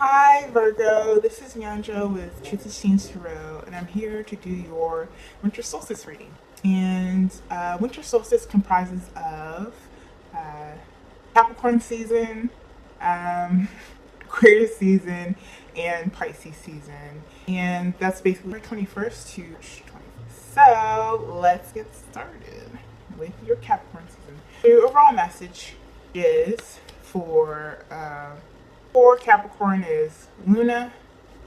Hi Virgo, this is Nyanja with Truth is Seen Tarot, and I'm here to do your winter solstice reading. And winter solstice comprises of uh, Capricorn season, Aquarius season, and Pisces season. And that's basically February 21st to March 20th. So let's get started with your Capricorn season. The overall message is for Capricorn is Luna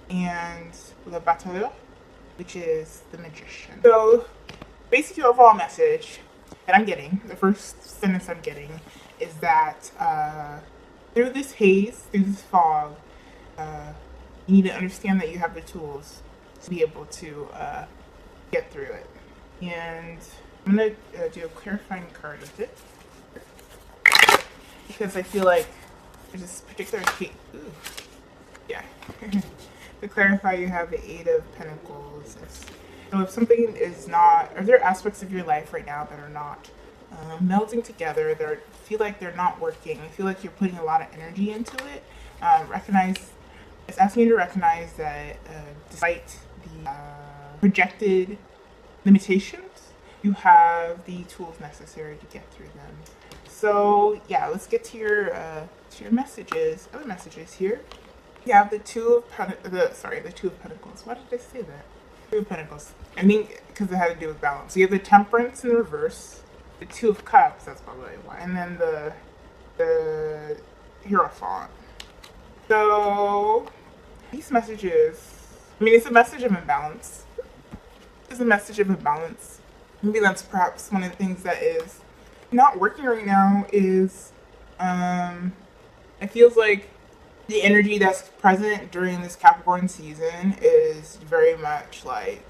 and Le Batteur, which is the magician. So basically the overall message that I'm getting, the first sentence I'm getting, is that through this haze, through this fog, you need to understand that you have the tools to be able to get through it. And I'm going to do a clarifying card with it, because I feel like there's this particular case. Yeah. To clarify, you have the Eight of Pentacles. So if something is not, or there are aspects of your life right now that are not melding together, they feel like they're not working, I feel like you're putting a lot of energy into it, it's asking you to recognize that despite the projected limitations, you have the tools necessary to get through them. So yeah, let's get to your messages. Other messages here. You have the Two of Pentacles. Why did I say that? Two of Pentacles. I think because it had to do with balance. So you have the Temperance in reverse, the Two of Cups. That's probably why. And then the Hierophant. So these messages. I mean, it's a message of imbalance. It's a message of imbalance. Maybe that's perhaps one of the things that is not working right now. Is it feels like the energy that's present during this Capricorn season is very much like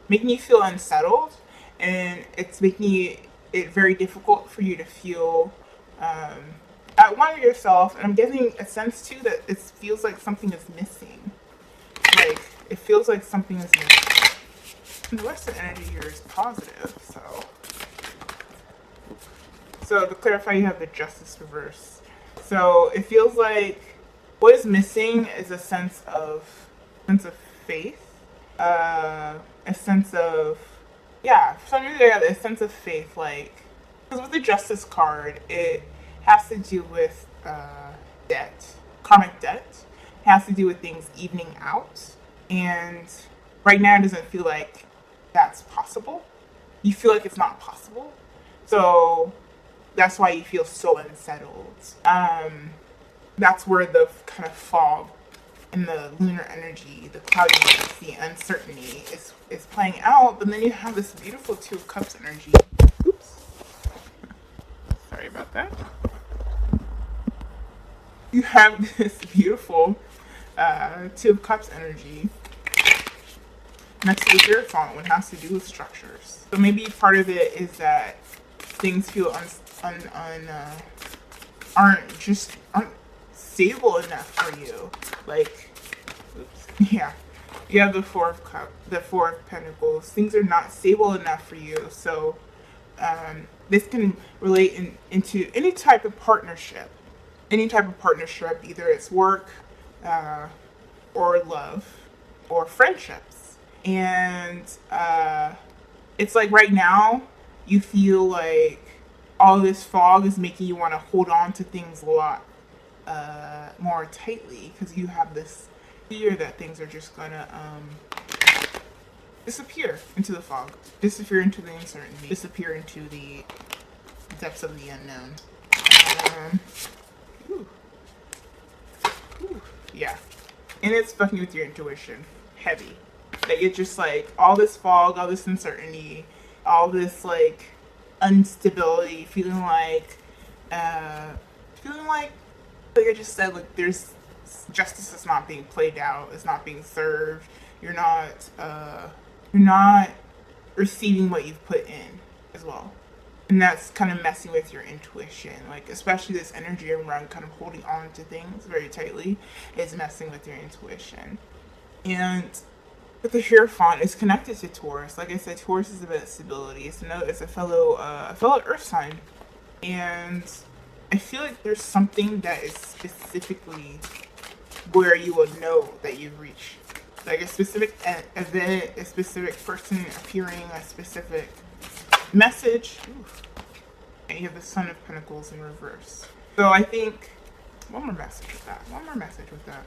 making you feel unsettled, and it's making it very difficult for you to feel at one of yourself. And I'm getting a sense too that it feels like something is missing. Like it feels like something is missing. And the rest of the energy here is positive. So to clarify, you have the Justice reverse. So it feels like what is missing is a sense of faith, a sense of, for some reason they have a sense of faith. Like, because with the Justice card, it has to do with debt, karmic debt. It has to do with things evening out, and right now it doesn't feel like that's possible. You feel like it's not possible, so that's why you feel so unsettled. That's where the kind of fog and the lunar energy, the cloudiness, the uncertainty is playing out. But then you have this beautiful Two of Cups energy. Oops. Sorry about that. You have this beautiful Two of Cups energy next to the Hierophant, when it has to do with structures. So maybe part of it is that things feel aren't stable enough for you. Like, oops, yeah, you have the Four of Pentacles. Things are not stable enough for you. So this can relate into any type of partnership. Either it's work, or love, or friendships. And it's like right now you feel like all this fog is making you want to hold on to things a lot more tightly, because you have this fear that things are just gonna disappear into the fog, disappear into the uncertainty, disappear into the depths of the unknown. Yeah, and it's fucking with your intuition heavy. Like, it's just like all this fog, all this uncertainty, all this like instability, feeling like I just said, like there's justice is not being played out, it's not being served. You're not receiving what you've put in as well. And that's kind of messing with your intuition. Like, especially this energy around kind of holding on to things very tightly is messing with your intuition. And but the Hierophant is connected to Taurus. Like I said, Taurus is about stability. It's a fellow Earth sign, and I feel like there's something that is specifically where you will know that you've reached. Like a specific event, a specific person appearing, a specific message. Oof. And you have the Sun of Pentacles in reverse. So I think one more message with that. One more message with that.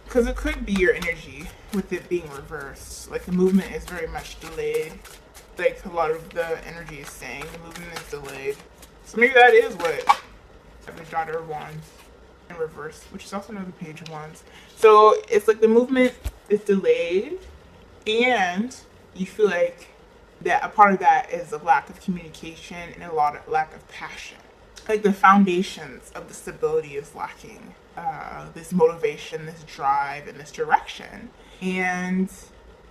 Because it could be your energy with it being reversed. Like the movement is very much delayed. Like a lot of the energy is saying the movement is delayed. So maybe that is what the Daughter of Wands in reverse, which is also another Page of Wands. So it's like the movement is delayed, and you feel like that a part of that is a lack of communication and a lot of lack of passion. Like the foundations of the stability is lacking. This motivation, this drive, and this direction, and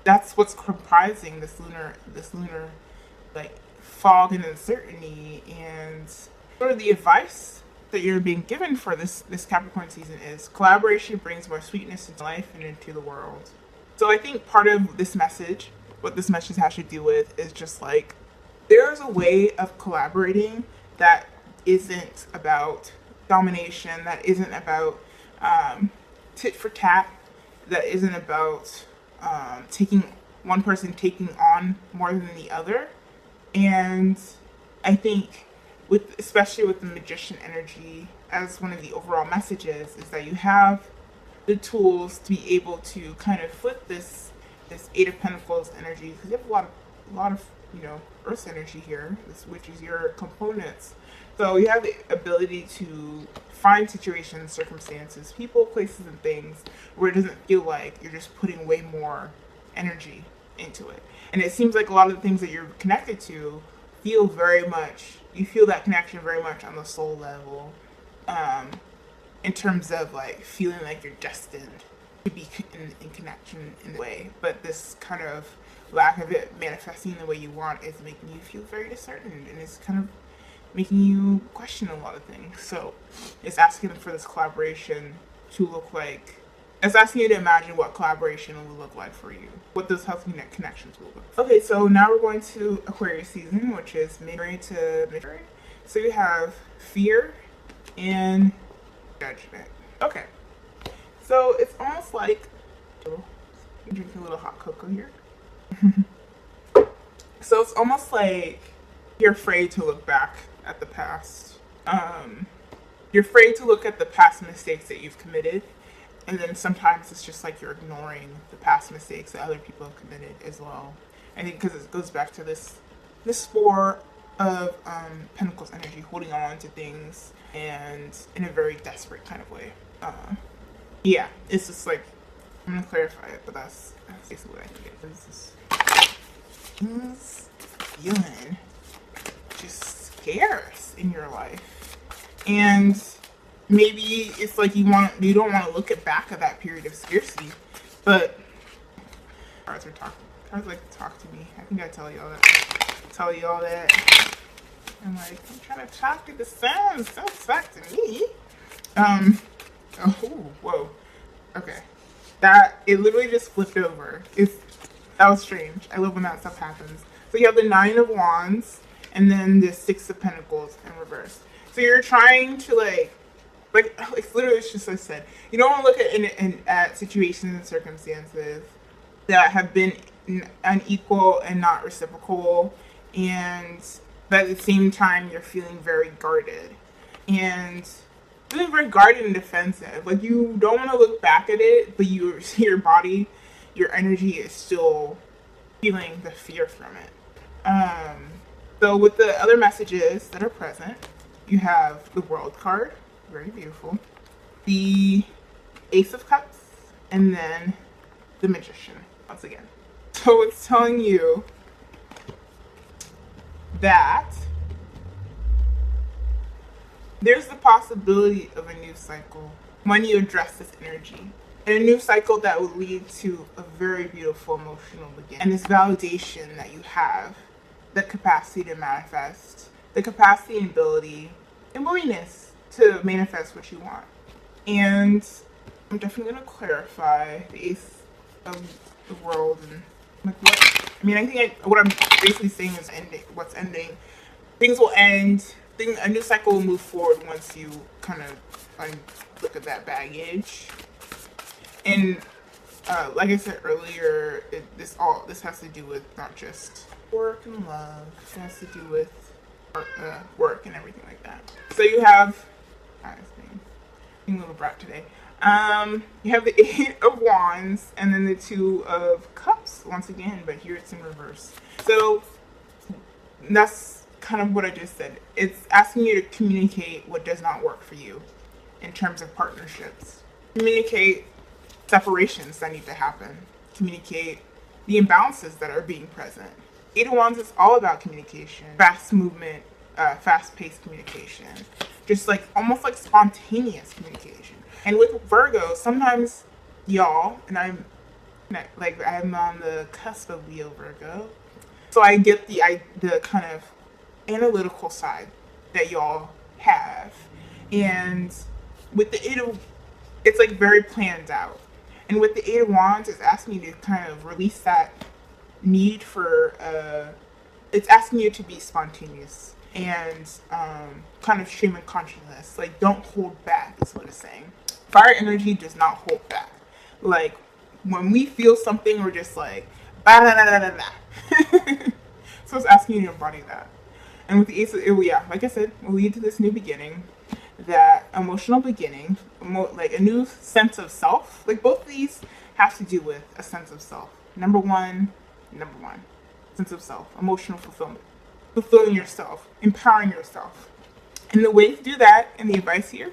that's what's comprising this lunar like fog and uncertainty. And sort of the advice that you're being given for this Capricorn season is collaboration brings more sweetness into life and into the world. So I think part of this message, what this message has to do with, is just like there's a way of collaborating that isn't about domination, that isn't about tit for tat, that isn't about taking one person taking on more than the other. And I think especially with the Magician energy as one of the overall messages, is that you have the tools to be able to kind of flip this Eight of Pentacles energy, because you have a lot of Earth energy here, which is your components. So you have the ability to find situations, circumstances, people, places, and things where it doesn't feel like you're just putting way more energy into it. And it seems like a lot of the things that you're connected to you feel that connection very much on the soul level, in terms of like feeling like you're destined to be in connection in a way. But this kind of lack of it manifesting the way you want is making you feel very discerning, and it's kind of making you question a lot of things. So it's asking for this collaboration to look like, it's asking you to imagine what collaboration will look like for you, what those healthy connections will look like. Okay, so now we're going to Aquarius season, which is mid-January to mid-February. So you have fear and judgment. Okay, so it's almost like, I'm drinking a little hot cocoa here. So it's almost like you're afraid to look back at the past. You're afraid to look at the past mistakes that you've committed. And then sometimes it's just like you're ignoring the past mistakes that other people have committed as well. I think because it goes back to this Four of Pentacles energy, holding on to things and in a very desperate kind of way. Yeah, it's just like, I'm going to clarify it, but that's basically what I think it is. Things feeling just scarce in your life. And maybe it's like you don't want to look back at that period of scarcity, but cards like to talk to me. I think I tell you all that. I'm like, I'm trying to talk to the sun. Don't talk to me. Oh, whoa. Okay. That, it literally just flipped over. That was strange. I love when that stuff happens. So you have the Nine of Wands and then the Six of Pentacles in reverse. So you're trying to like literally, it's just like I said, you don't want to look at situations and circumstances that have been unequal and not reciprocal, but at the same time you're feeling very guarded and defensive. Like you don't want to look back at it, but your body, your energy is still feeling the fear from it. So with the other messages that are present, you have the World card, very beautiful, the Ace of Cups, and then the Magician once again. So it's telling you that there's the possibility of a new cycle when you address this energy. And a new cycle that will lead to a very beautiful emotional beginning. And this validation that you have, the capacity to manifest, the capacity and ability and willingness to manifest what you want. And I'm definitely going to clarify the Ace of the World and Like what? I mean, I think what I'm basically saying is ending. What's ending? Things will end. A new cycle will move forward once you kind of look at that baggage. And like I said earlier, this has to do with not just work and love. It has to do with work and everything like that. So you have, being a little brat today. You have the Eight of Wands and then the Two of Cups once again, but here it's in reverse. So that's kind of what I just said. It's asking you to communicate what does not work for you in terms of partnerships. Communicate separations that need to happen. Communicate the imbalances that are being present. Eight of Wands is all about communication, fast movement, fast-paced communication, just like almost like spontaneous communication. And with Virgo, sometimes y'all, and I'm on the cusp of Leo Virgo, so I get the kind of analytical side that y'all have, and with the it's like very planned out. And with the Eight of Wands, it's asking you to kind of release that need for, it's asking you to be spontaneous and kind of stream of consciousness. Like, don't hold back is what it's saying. Fire energy does not hold back. Like, when we feel something, we're just like, bah, nah, nah, nah, nah, nah. So it's asking you to embody that. And with the Ace of, like I said, will lead to this new beginning, that emotional beginning, like a new sense of self. Like both of these have to do with a sense of self. Number one, sense of self, emotional fulfillment, fulfilling yourself, empowering yourself. And the way to do that, and the advice here,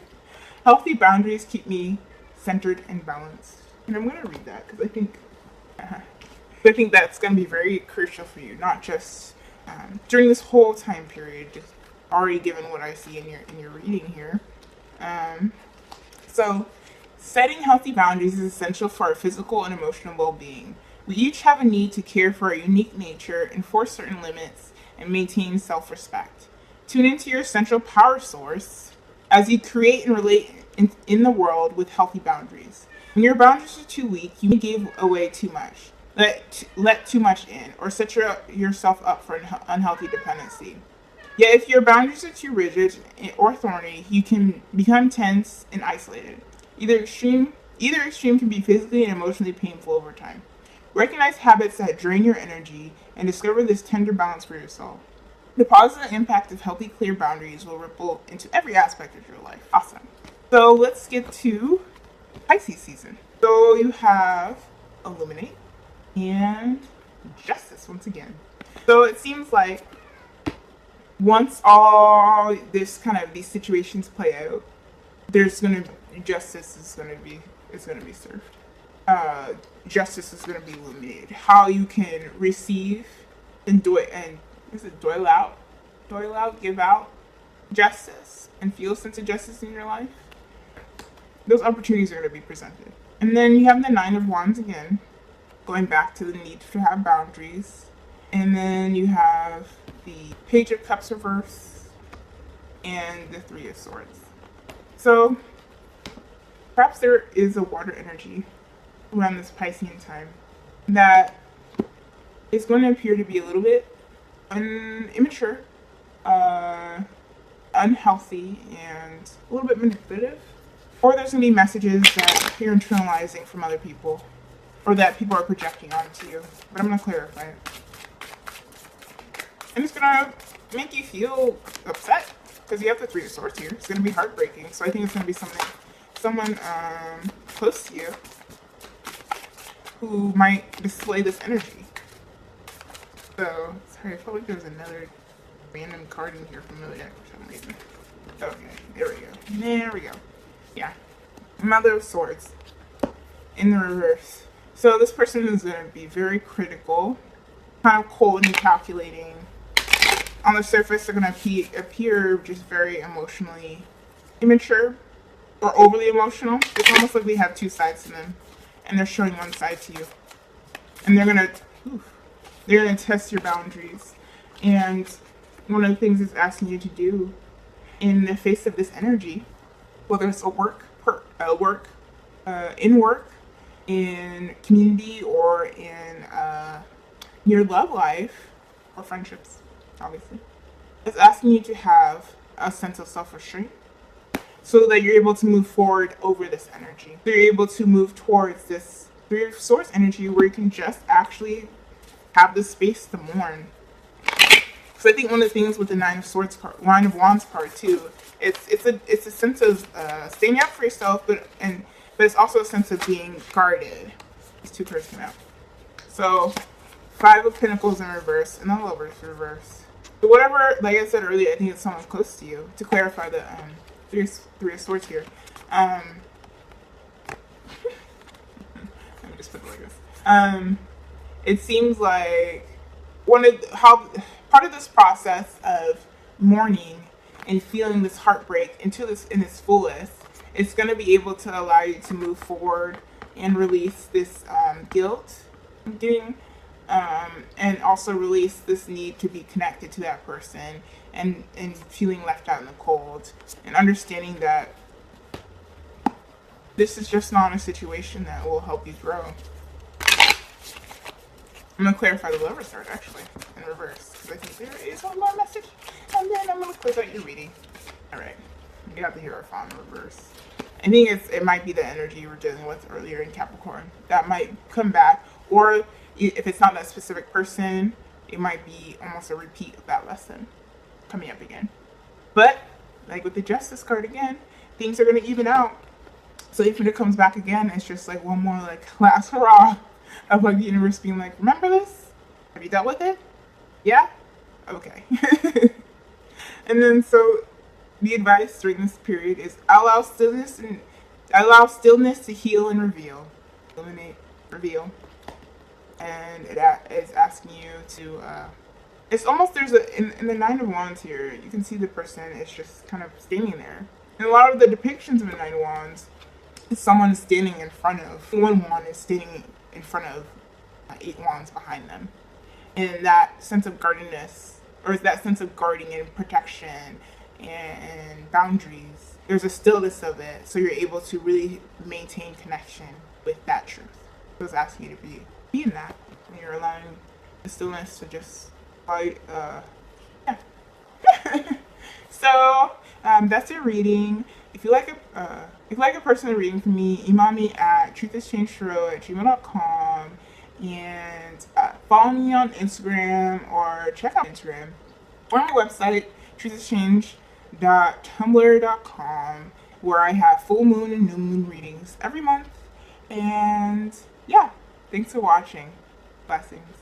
healthy boundaries keep me centered and balanced. And I'm going to read that because I think that's going to be very crucial for you, not just during this whole time period, just already given what I see in your reading here. So setting healthy boundaries is essential for our physical and emotional well-being. We each have a need to care for our unique nature, enforce certain limits, and maintain self-respect. Tune into your central power source as you create and relate in the world with healthy boundaries. When your boundaries are too weak, you may give away too much, let too much in, or set yourself up for an unhealthy dependency. Yet if your boundaries are too rigid or thorny, you can become tense and isolated. Either extreme can be physically and emotionally painful over time. Recognize habits that drain your energy and discover this tender balance for yourself. The positive impact of healthy, clear boundaries will ripple into every aspect of your life. Awesome. So let's get to Pisces season. So you have Illuminate and Justice once again. So it seems like once all these situations play out, justice is gonna be served. Justice is gonna be illuminated. How you can receive and doyle out, give out justice and feel a sense of justice in your life. Those opportunities are gonna be presented. And then you have the Nine of Wands again, going back to the need to have boundaries. And then you have the Page of Cups reverse and the Three of Swords. So perhaps there is a water energy around this Piscean time that is going to appear to be a little bit immature, unhealthy, and a little bit manipulative. Or there's going to be messages that you're internalizing from other people, or that people are projecting onto you. But I'm going to clarify it. And it's going to make you feel upset because you have the Three of Swords here. It's going to be heartbreaking. So I think it's going to be someone close to you who might display this energy. So, sorry, I felt like there was another random card in here from the deck for some reason. Okay, there we go. Yeah. Mother of Swords in the reverse. So this person is going to be very critical, kind of cold and calculating. On the surface, they're going to appear just very emotionally immature or overly emotional. It's almost like they have two sides to them, and they're showing one side to you. And they're going to test your boundaries. And one of the things it's asking you to do in the face of this energy, whether it's in work, in community, or in your love life or friendships, obviously, it's asking you to have a sense of self-restraint so that you're able to move forward over this energy. So you're able to move towards this Three of Swords energy where you can just actually have the space to mourn. So I think one of the things with the Nine of Wands card too, it's a sense of standing up for yourself, but it's also a sense of being guarded. These two cards come out. So Five of Pentacles in reverse and the Lovers reverse. So whatever, like I said earlier, I think it's someone close to you. To clarify the Three of Swords here. Let me just put it like this. It seems like part of this process of mourning and feeling this heartbreak in its fullest, it's going to be able to allow you to move forward and release this guilt getting, and also release this need to be connected to that person and feeling left out in the cold and understanding that this is just not a situation that will help you grow. I'm going to clarify the Lover's card, actually, in reverse, because I think there is one more message. And then I'm going to close out your reading. All right. You got the Hierophant in reverse. I think it might be the energy you were dealing with earlier in Capricorn. That might come back. Or if it's not that specific person, it might be almost a repeat of that lesson coming up again. But, like with the Justice card again, things are going to even out. So if it comes back again, it's just like one more like last hurrah of like the universe being like, remember this? Have you dealt with it? Yeah? Okay. And then so the advice during this period is allow stillness to heal and reveal. Eliminate, reveal. And it is asking you to it's almost in the Nine of Wands here, you can see the person is just kind of standing there. And a lot of the depictions of the Nine of Wands, someone standing in front of, one wand is standing in front of 8 wands behind them. And that sense of guardedness, or that sense of guarding and protection and boundaries, there's a stillness of it, so you're able to really maintain connection with that truth. So it's asking you to be in that, and you're allowing the stillness to just, yeah. So that's your reading. If you like a personal reading from me, email me at truthischangetarot@gmail.com and follow me on Instagram or check out Instagram or my website truthischange.tumblr.com, where I have full moon and new moon readings every month. And yeah, thanks for watching. Blessings.